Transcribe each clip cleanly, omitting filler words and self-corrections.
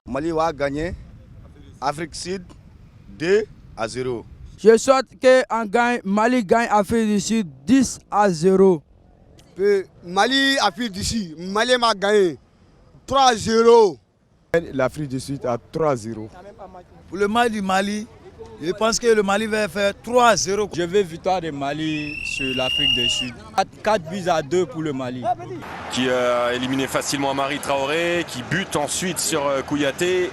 Mali va gagner. Afrique Sud 2-0. Je souhaite que Mali gagne Afrique du Sud 10-0. Mali, Afrique du Sud, Mali va gagner 3-0. L'Afrique du Sud à 3-0. Pour le match du Mali, je pense que le Mali va faire 3-0. Je veux victoire de Mali sur l'Afrique du Sud. 4-2 pour le Mali. Qui a éliminé facilement Amari Traoré, qui bute ensuite sur Kouyaté.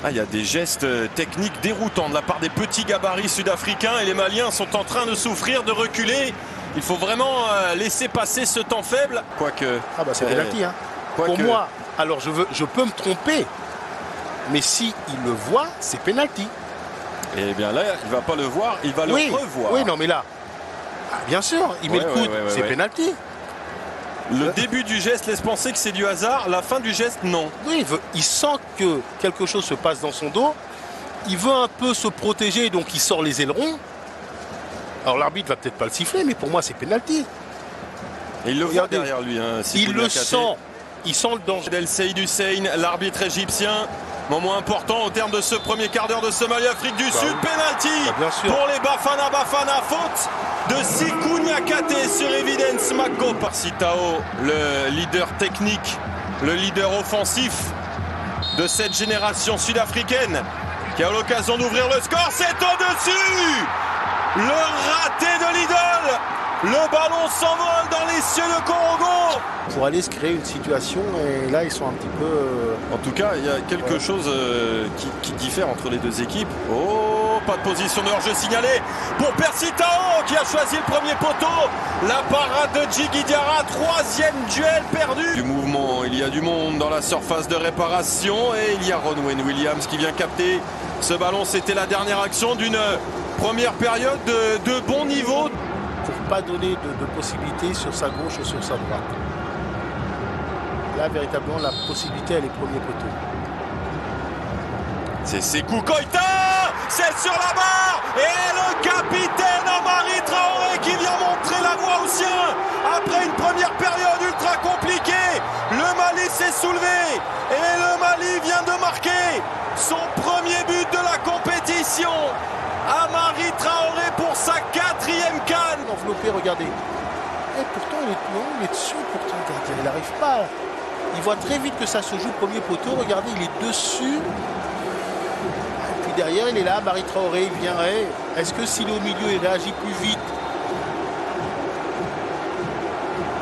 Il y a des gestes techniques déroutants de la part des petits gabarits sud-africains et les Maliens sont en train de souffrir, de reculer. Il faut vraiment laisser passer ce temps faible. Quoique. C'est pénalty. Pour moi, alors je peux me tromper, mais si il le voit, c'est pénalty. Eh bien là, il ne va pas le voir, il va le revoir. Oui, non, mais là, bien sûr, il met le coude, c'est pénalty. Le début du geste laisse penser que c'est du hasard, la fin du geste, non. Oui, il sent que quelque chose se passe dans son dos, il veut un peu se protéger, donc il sort les ailerons. Alors l'arbitre va peut-être pas le siffler, mais pour moi c'est pénalty. Et il le voit derrière lui. Il le sent, il sent le danger. El Saïd Hussein, l'arbitre égyptien. Moment important au terme de ce premier quart d'heure de ce Mali-Afrique du Sud. Penalty pour les Bafana Bafana. Faute de Sikou Niakate sur Evidence Mako par Sitao, le leader technique, le leader offensif de cette génération sud-africaine qui a l'occasion d'ouvrir le score. C'est au-dessus. Le raté de l'idole. Le ballon s'envole dans les cieux de Korogo. Pour aller se créer une situation, et là ils sont un petit peu... En tout cas, il y a quelque chose qui diffère entre les deux équipes. Oh, pas de position de hors-jeu signalée pour Percy Tao qui a choisi le premier poteau. La parade de Djigui Diarra, troisième duel perdu. Du mouvement, il y a du monde dans la surface de réparation et il y a Ronwen Williams qui vient capter ce ballon. C'était la dernière action d'une première période de bon niveau. Pour pas donner de possibilités sur sa gauche ou sur sa droite. Là, véritablement, la possibilité, elle est premier poteau. C'est Sékou Koïta. C'est sur la barre. Et le capitaine Amari Traoré qui vient montrer la voie aux siens. Après une première période ultra compliquée, le Mali s'est soulevé. Et le Mali vient de marquer son premier but de la compétition. Amari Traoré pour sa 4e canne. Enveloppé, regardez. Et pourtant, il est dessus. Pourtant, regardez, il n'arrive pas. Il voit très vite que ça se joue premier poteau. Regardez, il est dessus. Et puis derrière, il est là. Amari Traoré, il vient. Est-ce que s'il est au milieu, il réagit plus vite?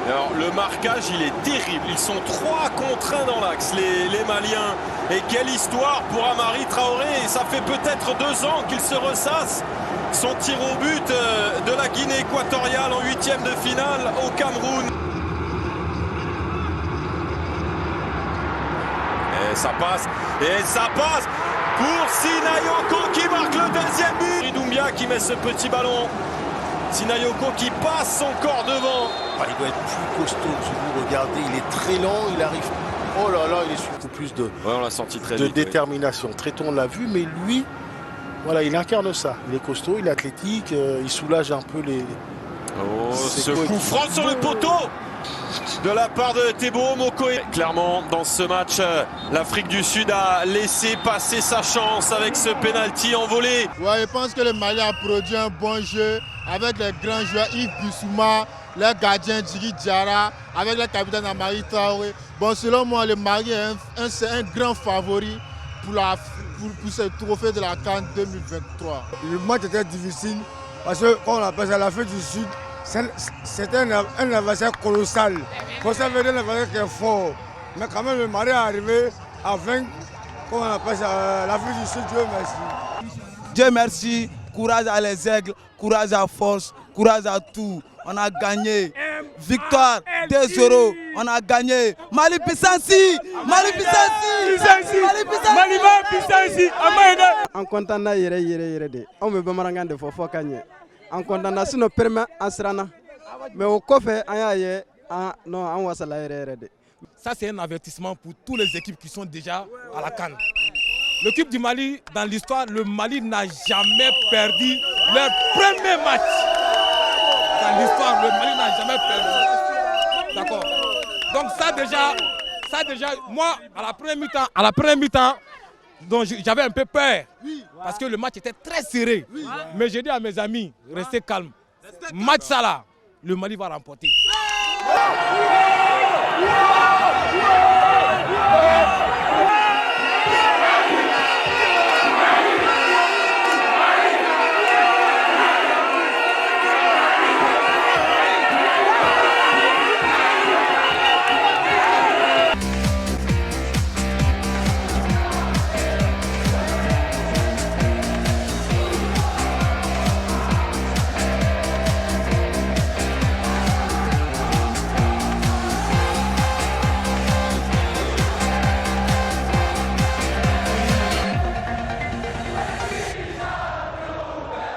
Alors, le marquage, il est terrible. Ils sont 3 contre 1 dans l'axe, les Maliens. Et quelle histoire pour Amari Traoré. Et ça fait peut-être 2 ans qu'il se ressasse son tir au but de la Guinée équatoriale en 8e de finale au Cameroun. Et ça passe pour Sinayoko qui marque le 2e but. Doumbia qui met ce petit ballon. Sinayoko qui passe son corps devant. Il doit être plus costaud que vous. Regardez, il est très lent, il arrive. Oh là là, il est surtout plus de on l'a senti très de vite, détermination. Très tôt, on l'a vu, mais lui, voilà, il incarne ça. Il est costaud, il est athlétique, il soulage un peu les. Oh, ce coup franc sur le poteau de la part de Teboho Mokoé. Clairement, dans ce match, l'Afrique du Sud a laissé passer sa chance avec ce penalty envolé. Ouais, je pense que le Mali a produit un bon jeu avec les grands joueurs Yves Bissouma, le gardien Djigui Diarra, avec le capitaine Amari Traoré. Bon, selon moi, le Mali est un grand favori pour ce trophée de la CAN 2023. Le match était difficile parce que, comme on appelle ça, l'Afrique du Sud, c'est un adversaire colossal. Pour ça, veut dire un adversaire qui est fort. Mais quand même, le Mali est arrivé à vaincre, comme on appelle ça, l'Afrique du Sud. Dieu merci. Dieu merci, courage à les aigles, courage à force, courage à tout. On a gagné. Victoire 2-0. On a gagné. Mali Pissansi. Mali Pissansi. Mali Pissansi. En content na yere de. On me bamarangan de fofo kanye. En content na sino perma asrana. Mais au kofe ayaye non on wasala yere de. Ça c'est un avertissement pour toutes les équipes qui sont déjà à la CAN. L'équipe du Mali, dans l'histoire, le Mali n'a jamais perdu leur premier match. Dans l'histoire, le Mali n'a jamais perdu. D'accord. Donc ça déjà, Ça déjà, moi, à la première mi-temps, donc j'avais un peu peur. Parce que le match était très serré. Mais j'ai dit à mes amis, restez calmes. Match ça là, le Mali va remporter.